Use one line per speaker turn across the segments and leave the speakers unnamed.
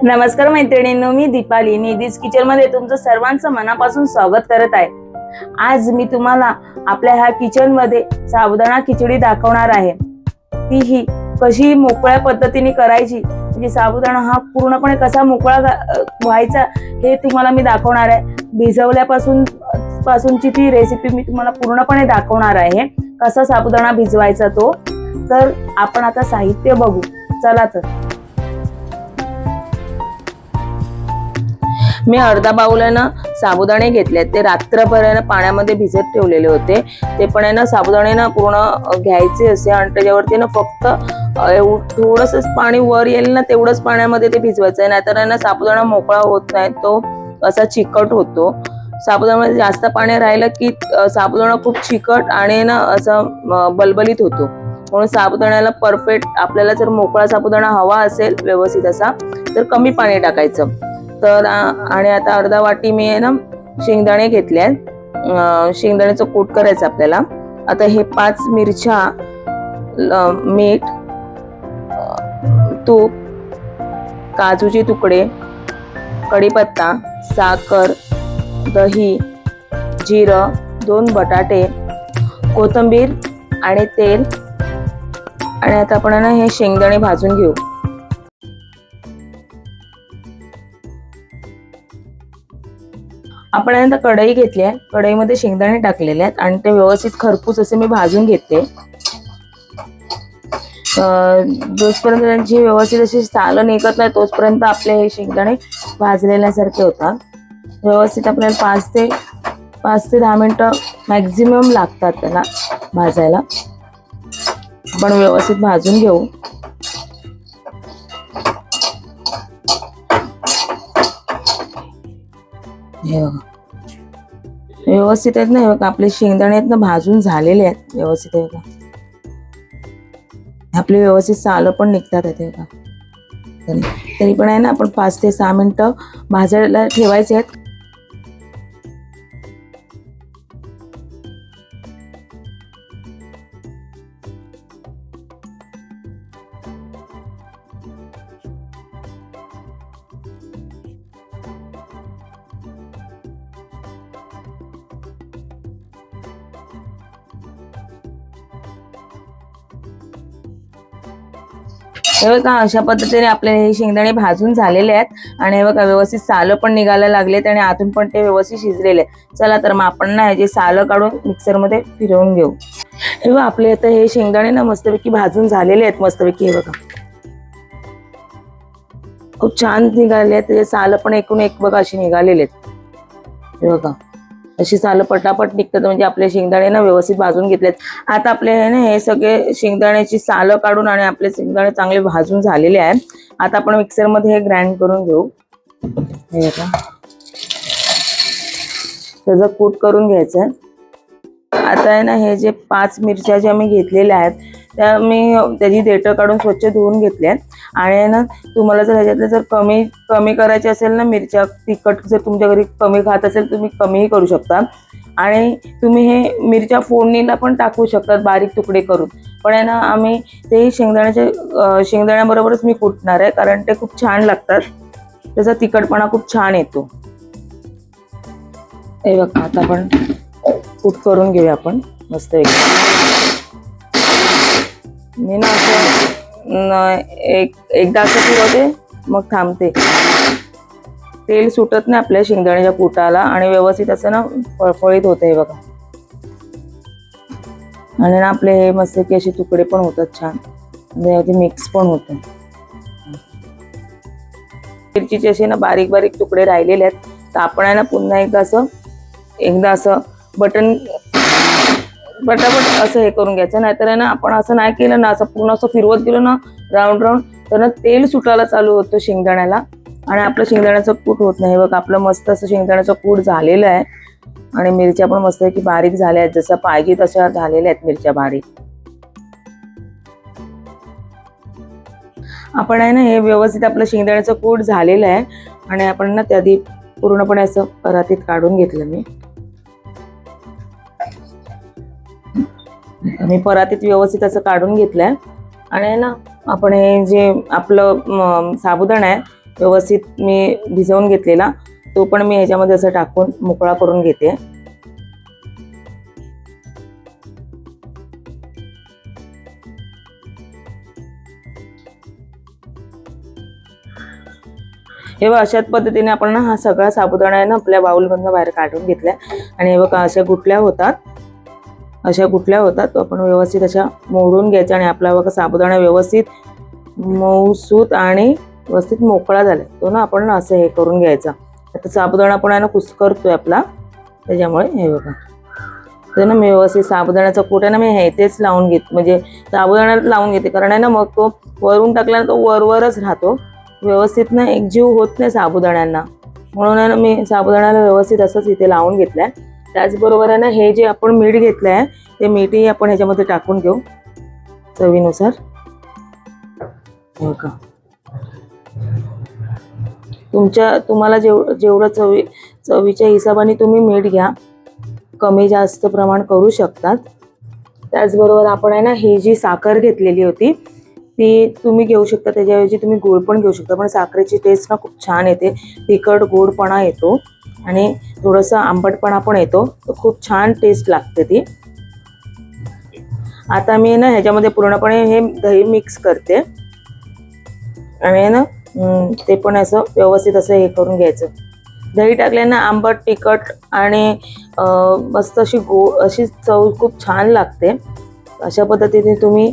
नमस्कार मैत्रिणींनो, मी दीपाली निधीज किचन मध्ये तुमचं सर्वांचं मनापासून स्वागत करत आहे। आज मी तुम्हाला आपल्या ह्या किचन मध्ये साबुदाणा खिचडी दाखवणार आहे। तीही कशी मोकळ्या पद्धतीने करायची, म्हणजे साबुदाणा हा पूर्णपणे कसा मोकळा व्हायचा हे तुम्हाला मी दाखवणार आहे। भिजवल्यापासूनची ती रेसिपी मी तुम्हाला पूर्णपणे दाखवणार आहे, कसा साबुदाणा भिजवायचा तो। तर आपण आता साहित्य बघू, चला तर। मी अर्धा बाउल आहे ना साबुदाणे घेतले, ते रात्रभर पाण्यामध्ये भिजत ठेवलेले होते। ते पण आहे ना साबुदाणे ना पूर्ण घ्यायचे असे आणि त्याच्यावरती ना फक्त थोडंसं पाणी वर येईल ना तेवढंच पाण्यामध्ये ते भिजवायचं आहे, नाहीतर आहे ना साबुदाणा मोकळा होत नाही, तो असा चिकट होतो। साबुदाण्यामध्ये जास्त पाणी राहिलं की साबुदाणा खूप चिकट आणि ना असं बलबलीत होतो। म्हणून साबुदाण्याला परफेक्ट आपल्याला जर मोकळा साबुदाणा हवा असेल व्यवस्थित असा, तर कमी पाणी टाकायचं। तर आणि आता अर्धा वाटी मी आहे ना शेंगदाणे घेतले आहेत, शेंगदाण्याचं कूट करायचं आपल्याला। आता हे 5 मिरच्या, मीठ, तूप, काजूचे तुकडे, कढीपत्ता, साखर, दही, जिरं, 2 बटाटे, कोथिंबीर आणि तेल। आणि आता आपण ना हे शेंगदाणे भाजून घेऊ। आपण आता कढई घेतली आहे, कढईमध्ये शेंगदाणे टाकलेले आहेत आणि ते व्यवस्थित खरपूस असे मी भाजून घेते। जोपर्यंत त्यांची व्यवस्थित अशी साल निघत नाही तोपर्यंत आपले हे शेंगदाणे भाजलेल्यासारखे होतात। व्यवस्थित आपल्याला 5 ते 10 मिनिटं मॅक्झिमम लागतात त्याला भाजायला। आपण व्यवस्थित भाजून घेऊ। व्यवस्थित आहेत ना, बघा आपले शेंगदाणे आहेत ना भाजून झालेले आहेत व्यवस्थित आहे बघा। आपले व्यवस्थित साल पण निघतात आहेत बघा। तरी पण आहे ना आपण 5 ते 6 मिनिटं भाजायला ठेवायचे आहेत। हे बघा अशा पद्धतीने आपले हे शेंगदाणे भाजून झालेले आहेत आणि हे बघा व्यवस्थित साल पण निघायला लागलेत आणि आतून पण ते व्यवस्थित शिजलेले आहेत। चला तर मग आपण ना ह्याचे साल काढून मिक्सर मध्ये फिरवून घेऊ। हे बघा आपले आता हे शेंगदाणे ना मस्तपैकी भाजून झालेले आहेत मस्तपैकी। हे बघा खूप छान निघाले आहेत, त्याचे साल पण एकूण एक बघा अशी निघालेले आहेत। हे बघा अशी साल पटापट निघतात, म्हणजे आपले शेंगदाणे ना व्यवस्थित भाजून घेतलेत। आता आपले ना हे सगळे शेंगदाण्याची साल काढून आणि आपले शेंगदाणे चांगले भाजून झालेले आहेत। आता आपण मिक्सर मध्ये हे ग्राइंड करून घेऊ। हे बघा त्याचा कूट करून घ्यायचं आहे। आता आहे ना हे जे 5 मिरच्या ज्या मी घेतलेल्या आहेत त्या मी त्याची देठं काढून स्वच्छ धुवून घेतल्या आहेत। आणि ना तुम्हाला जर ह्याच्यातलं जर कमी करायचे असेल ना मिरच्या, तिखट जर तुमच्या घरी कमी खात असेल तुम्ही कमीही करू शकता। आणि तुम्ही हे मिरच्या फोडणीला पण टाकू शकतात बारीक तुकडे करून, पण आहे ना आम्ही ते शेंगदाण्याबरोबरच मी कुटणार आहे, कारण ते खूप छान लागतात, त्याचा तिखटपणा खूप छान येतो। हे बघा आता आपण कूट करून घेऊया आपण मस्त मी ना असं एकदा असं फिरवते मग थांबते। तेल सुटत नाही आपल्या शेंगदाण्याच्या कुटाला आणि व्यवस्थित असं ना फळफळीत होते। हे बघा आणि ना आपले हे मस्त की असे तुकडे पण होतात छान, म्हणजे मिक्स पण होतं। मिरचीचे असे ना बारीक बारीक तुकडे राहिलेले आहेत, तर आपण आहे ना पुन्हा एकदा असं पटापट असं हे करून घ्यायचं। नाहीतर आहे ना आपण असं नाही केलं ना, असं पूर्ण असं फिरवत गेलो ना राऊंड तर ना तेल सुटायला चालू होतं शेंगदाण्याला आणि आपलं शेंगदाण्याचं कूट होत नाही। बघ आपलं मस्त असं शेंगदाण्याचं कूट झालेलं आहे आणि मिरच्या पण मस्त की बारीक झाल्या आहेत, जसं पाहिजे तशा झालेल्या आहेत मिरच्या बारीक। आपण आहे ना हे व्यवस्थित आपलं शेंगदाण्याचं कूट झालेलं आहे आणि आपण ना त्याआधी पूर्णपणे असं परातीत काढून घेतलं मी परातीत व्यवस्थित असं काढून घेतलंय। आणि ना आपण हे जे आपलं साबुदाणा आहे व्यवस्थित मी भिजवून घेतलेला तो पण मी ह्याच्यामध्ये असं टाकून मोकळा करून घेते. हे बघा अशाच पद्धतीने आपण ना हा सगळा साबुदाणा आहे ना आपल्या बाउलमधून बाहेर काढून घेतलाय. आणि हे बघा अशा गुठल्या होतात, अशा गुठल्या होतात. तो आपण व्यवस्थित अशा मोडून घ्यायचा आणि आपला बघा साबुदाणा व्यवस्थित मऊसूत आणि व्यवस्थित मोकळा झाला तो ना आपण असं हे करून घ्यायचा. आता साबुदाणा पण आहे ना कुस्करतोय आपला, त्याच्यामुळे हे बघा ते ना मी व्यवस्थित साबुदाण्याचा कूट आहे ना मी हे तेच लावून घेते, म्हणजे साबुदाण्यात लावून घेते. कारण आहे ना मग तो वरून टाकल्यानंतर तो वरवरच राहतो, व्यवस्थित ना एकजीव होत नाही साबुदाण्यांना. म्हणून आहे ना मी साबुदाण्याला व्यवस्थित असंच इथे लावून घेतलंय. त्याचबरोबर आहे ना हे जे आपण मीठ घेतलंय ते मीठही आपण ह्याच्यामध्ये टाकून घेऊ चवीनुसार. हो का, तुम्हाला जेवढं चवीच्या हिशोबाने तुम्ही मीठ घ्या, कमी जास्त प्रमाण करू शकतात. त्याचबरोबर आपण आहे ना ही जी साखर घेतलेली होती ती तुम्ही घेऊ शकता, त्याच्याऐवजी तुम्ही गोड पण घेऊ शकता. पण साखरेची टेस्ट ना खूप छान येते, तिखट गोडपणा येतो आणि थोडंसं आंबटपणा पण येतो, तर खूप छान टेस्ट लागते ती. आता मी ना ह्याच्यामध्ये पूर्णपणे हे दही मिक्स करते आणि ना ते पण असं व्यवस्थित असं हे करून घ्यायचं. दही टाकल्यानं आंबट तिखट आणि मस्त अशी अशी चव खूप छान लागते. अशा पद्धतीने तुम्ही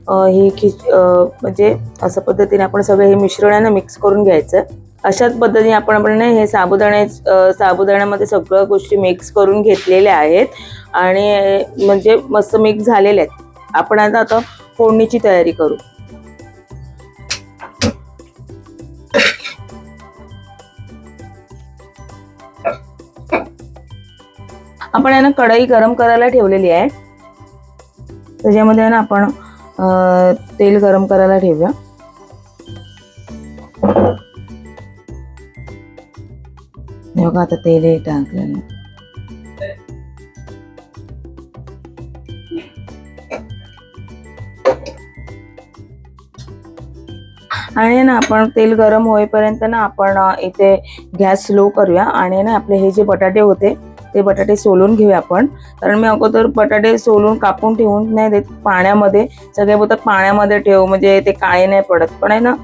ही म्हणजे अशा पद्धतीने आपण सगळं हे मिश्रण मिक्स करून घ्यायचं. अशाच पद्धतीने आपण हे साबुदाण्यामध्ये सगळ्या गोष्टी मिक्स करून घेतलेल्या आहेत आणि म्हणजे मस्त मिक्स झालेले आहेत. आपण आता फोडणीची तयारी करू. आपण आहे ना कढई गरम करायला ठेवलेली आहे, त्याच्यामध्ये आहे ना आपण तेल गरम करायला ठेवूया. बघा आता तेल टाकलेलं आणि ना आपण तेल गरम होईपर्यंत ना आपण इथे गॅस स्लो करूया आणि ना आपले हे जे बटाटे होते ते बटाटे सोलून घेऊया आपण. कारण मी अगोदर बटाटे सोलून कापून ठेवून नाही देत पाण्यामध्ये, सगळे बोलतात पाण्यामध्ये ठेव म्हणजे ते काळे नाही पडत. पण आहे ना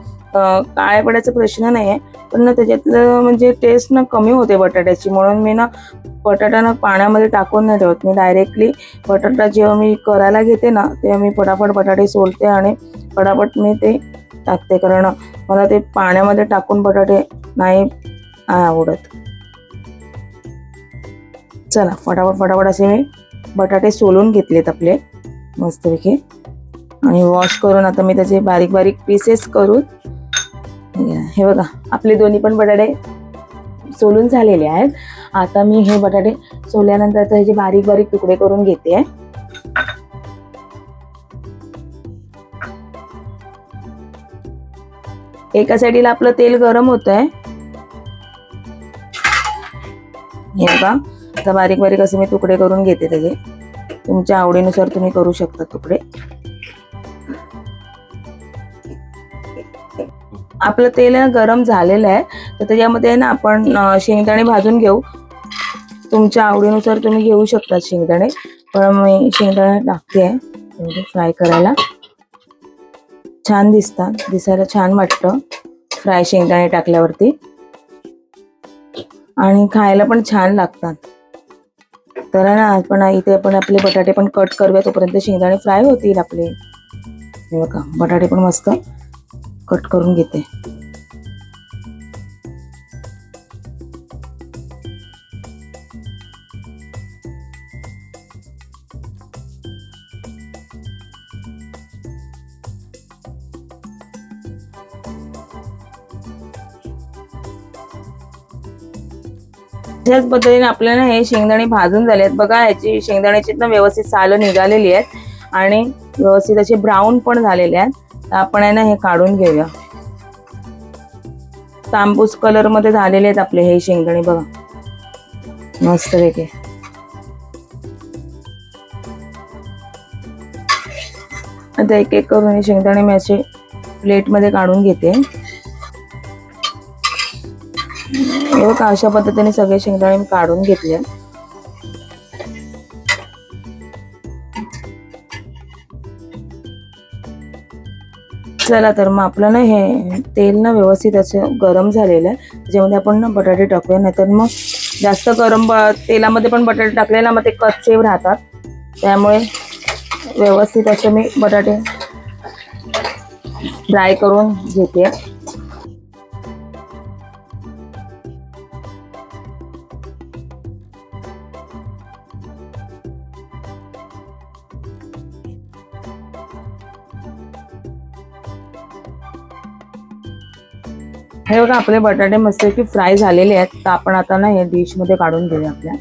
काळे पडायचा प्रश्न नाही आहे, पण ना त्याच्यातलं म्हणजे टेस्ट ना कमी होते बटाट्याची. म्हणून मी ना बटाटा ना पाण्यामध्ये टाकून नाही ठेवत, मी डायरेक्टली बटाटा जेव्हा मी करायला घेते ना तेव्हा मी फटाफट बटाटे सोलते आणि फटाफट मी ते टाकते. कारण मला ते पाण्यामध्ये टाकून बटाटे नाही आवडत. चला फटाफट असे मी बटाटे सोलून घेतलेत आपले मस्तपैकी आणि वॉश करून आता मी त्याचे बारीक बारीक पीसेस करून हे बघा आपले दोन्ही पण बटाटे सोलून झालेले आहेत. आता मी हे बटाटे सोलल्यानंतर त्याचे बारीक बारीक तुकडे करून घेते. एका साईडला आपलं तेल गरम होतंय, हे बघा आता बारीक बारीक असे मी तुकडे करून घेते. त्याचे तुमच्या आवडीनुसार तुम्ही करू शकता तुकडे. आपलं तेल गरम झालेलं आहे, तर त्याच्यामध्ये ना आपण शेंगदाणे भाजून घेऊ. तुमच्या आवडीनुसार तुम्ही घेऊ शकता शेंगदाणे, पण मी शेंगदाणे टाकते एवढे फ्राय करायला. छान दिसतात, दिसायला छान वाटतं फ्राय शेंगदाणे टाकल्यावरती आणि खायला पण छान लागतात. तर ना आपण इथे आपण आपले बटाटे पण कट करूया, तोपर्यंत शेंगदाणे फ्राय होतील आपले. हे बघा बटाटे पण मस्त कट करून घेते. त्याच पद्धतीने आपल्याला हे शेंगदाणे भाजून झाले आहेत बघा. याची शेंगदाण्याची ना व्यवस्थित सालं निघालेली आहेत आणि व्यवस्थित असे ब्राऊन पण झालेले आहेत. तर आपण आहे ना हे काढून घेऊया. तांबूस कलर मध्ये झालेले आहेत आपले हे शेंगदाणे बघा मस्त पैकी. आता एक एक करून हे शेंगदाणे मी असे प्लेट मध्ये काढून घेते. हे बघा अशा पद्धतीने सगळे शेंगदाणे मी काढून घेतले. चला तर मग आपलं ना हे तेल ना व्यवस्थित असं गरम झालेलं आहे. त्याच्यामध्ये आपण ना बटाटे टाकूया, नाहीतर मग जास्त गरम तेलामध्ये पण बटाटे टाकले ना मग ते कच्चे राहतात. त्यामुळे व्यवस्थित असं मी बटाटे फ्राय करून घेते. हे बघा आपले बटाटे मस्त की फ्राय झालेले आहेत. तर आपण आता ना हे डिश मध्ये काढून घेऊया आपल्या.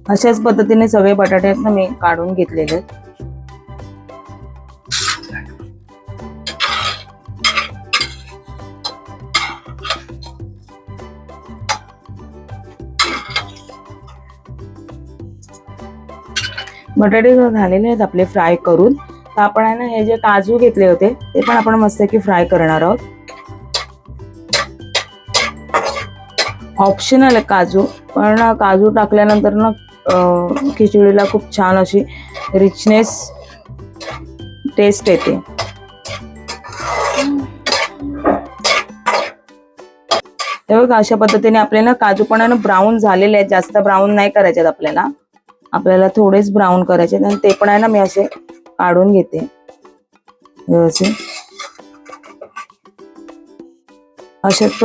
अशाच पद्धतीने सगळे बटाटे आहेत ना मी काढून घेतलेले आहेत. बटाटे झालेले आहेत आपले फ्राय करून. तर आपण आहे ना हे जे काजू घेतले होते ते पण आपण मस्त की फ्राय करणार आहोत. ऑप्शनल आहे काजू, पण काजू टाकल्यानंतर ना खिचडीला खूप छान अशी रिचनेस टेस्ट येते. हे बघा अशा पद्धतीने आपल्याला काजू पण आहे ना ब्राऊन झालेले आहेत. जास्त ब्राऊन नाही करायचे आपल्याला थोडेच ब्राऊन करायचे. आणि ते पण आहे ना मी असे काढून घेते व्यवस्थित. अशाच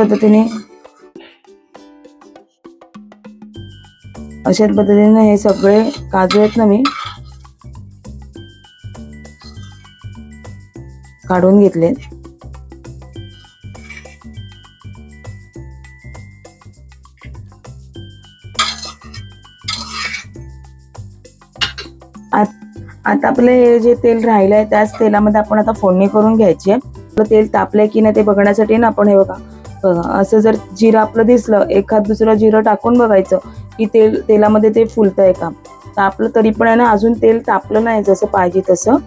पद्धतीने हे सगळे काजू आहेत ना मी काढून घेतले. आता आपले हे जे तेल राहिलं आहे त्याच तेलामध्ये आपण आता फोडणी करून घ्यायची आहे. आपलं तेल तापलंय की नाही ते बघण्यासाठी ना आपण हे बघा असं जर जिरं आपलं दिसलं, एखाद दुसरं जिरं टाकून बघायचं की तेलामध्ये ते फुलतंय का. तर आपलं तरी पण आहे ना अजून तेल तापलं नाही जसं पाहिजे तसं.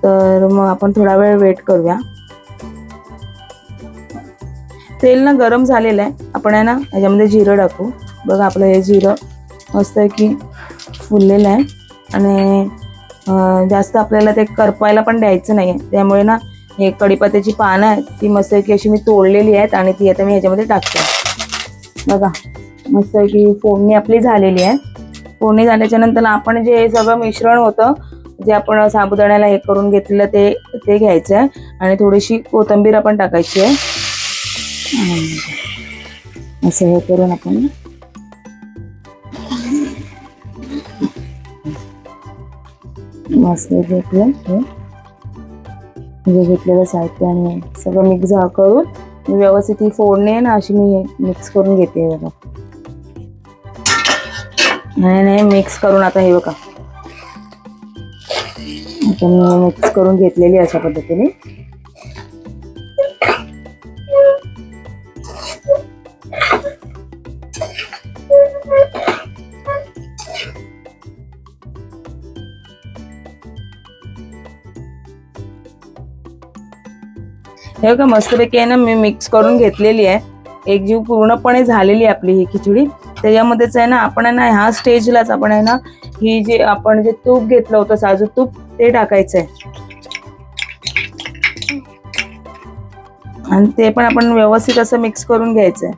तर मग आपण थोडा वेळ वेट करूया. तेल ना गरम झालेलं आहे. आपण आहे ना ह्याच्यामध्ये जिरं टाकू. बघा आपलं हे जिरं मस्त की फुललेलं आहे. आणि जास्त आपल्याला ते करपायला पण द्यायचं नाही आहे. त्यामुळे ना हे कढीपत्त्याची पानं आहेत ती मस्त की अशी मी तोडलेली आहेत आणि ती आता मी ह्याच्यामध्ये टाकते. बघा मस्त की फोडणी आपली झालेली आहे. फोडणी झाल्याच्या नंतर आपण जे सगळं मिश्रण होतं जे आपण साबुदाण्याला हे करून घेतलेलं ते घ्यायचं आहे. आणि थोडीशी कोथिंबीर आपण टाकायची आहे. असं हे करून आपण मस्त घेतलं जे घेतलेलं साहित्य आणि सगळं मिक्स करून व्यवस्थित ही फोडणी आहे ना अशी मी मिक्स करून घेते. बघा नाही मिक्स करून आता हे बघा आता मी मिक्स करून घेतलेली अशा पद्धतीने. हे बघा मस्तपैकी आहे ना मी मिक्स करून घेतलेली आहे. एकजीव पूर्णपणे झालेली आहे आपली ही खिचडी. त्याच्यामध्येच आहे ना आपण आहे ना ह्या स्टेजलाच आपण आहे ना ही जे आपण जे तूप घेतलं होतं साजूक तूप ते टाकायचंय. आणि ते पण आपण व्यवस्थित असं मिक्स करून घ्यायचंय.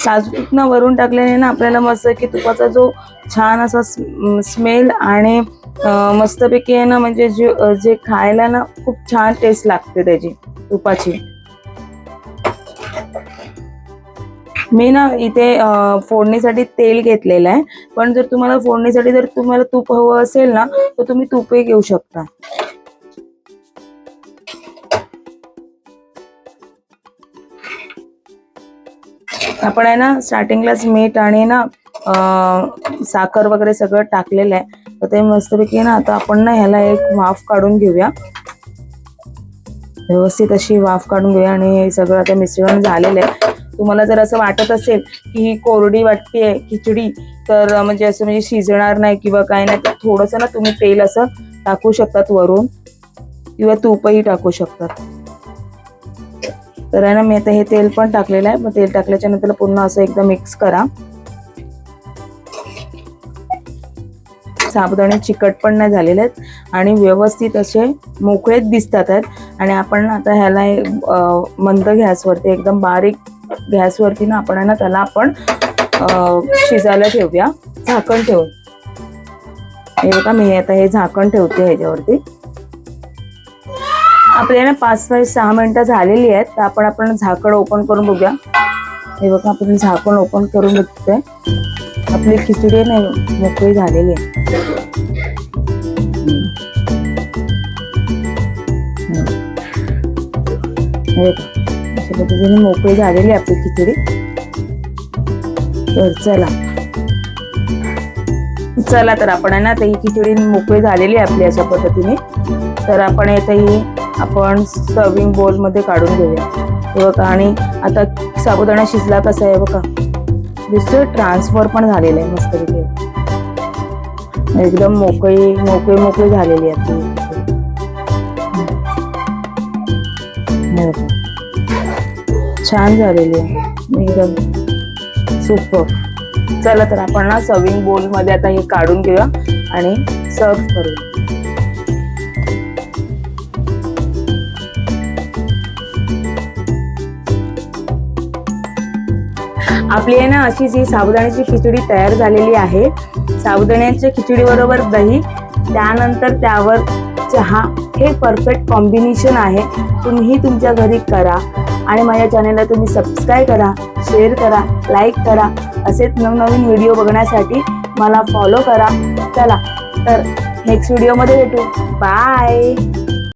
साजूक तूप ना वरून टाकल्याने ना आपल्याला मस्त की तुपाचा जो छान असा स्मेल आणि मस्तपैकी आहे ना म्हणजे जे खायला ना खूप छान टेस्ट लागते त्याची तुपाची. मी ना इथे फोडणीसाठी तेल घेतलेलं आहे. पण जर तुम्हाला फोडणीसाठी जर तुम्हाला तूप हवं असेल ना तर तुम्ही तूपही घेऊ शकता. आपण आहे ना स्टार्टिंगलाच मीठ आणि ना साखर वगैरे सगळं टाकलेलं आहे. तर ते मस्तपैकी ना आता आपण ना ह्याला एक वाफ काढून घेऊया. व्यवस्थित अशी वाफ काढून घेऊया. आणि हे सगळं आता मिश्रण झालेलं आहे. तुम्हाला जर असं वाटत असेल की ही कोरडी वाटते खिचडी, तर म्हणजे असं म्हणजे शिजणार नाही किंवा काय नाही, तर थोडंसं ना तुम्ही तेल असं टाकू शकतात वरून किंवा तूपही टाकू शकतात. तर आहे ना मी आता हे तेल पण टाकलेलं आहे. मग तेल टाकल्याच्या नंतर पुन्हा असं एकदा मिक्स करा. साबुदाणे चिकट पण नाही झालेले आहेत आणि व्यवस्थित असे मोकळेच दिसतात आहेत. आणि आपण आता ह्याला मंद गॅसवरती, एकदम बारीक गॅसवरती ना आपण आहे ना त्याला आपण शिजायला ठेवूया झाकण ठेवून. हे बघा मी आता हे झाकण ठेवते ह्याच्यावरती. आपल्याला 5-6 मिनिटं झालेली आहेत. तर आपण झाकण ओपन करून बघूया. हे बघा आपण झाकण ओपन करून बघतोय. आपली खिचडी नाही मोकळी झालेली आहे. अशा पद्धतीने मोकळी झालेली आपली खिचडी. तर चला तर आपण आहे ना आता ही खिचडी मोकळी झालेली आहे आपली अशा पद्धतीने. तर आपण आता ही आपण सर्विंग बोल मध्ये काढून घेऊया. हे बघा आणि आता साबुदाणा शिजला कसा आहे बघा, दिसतोय ट्रान्सफर पण झालेलं आहे मस्तपैकी. एकदम मोकळी झालेली आहे छान झालेली आहे एकदम सुपर. चला तर आपण ना सर्विंग बोल मध्ये आता हे काढून घेऊया आणि सर्व करूया. आपली आहे ना अशीच ही साबुदाण्याची खिचडी तयार झालेली आहे. साबुदाण्याच्या खिचडी बरोबर दही, त्यानंतर त्यावर चहा, हे परफेक्ट कॉम्बिनेशन आहे. तुम्ही तुमच्या घरी करा आणि माझ्या चॅनलला तुम्ही सबस्क्राईब करा, शेअर करा, लाईक करा. असेच नवनवीन व्हिडिओ बघण्यासाठी मला फॉलो करा. चला तर नेक्स्ट व्हिडिओमध्ये भेटू. बाय.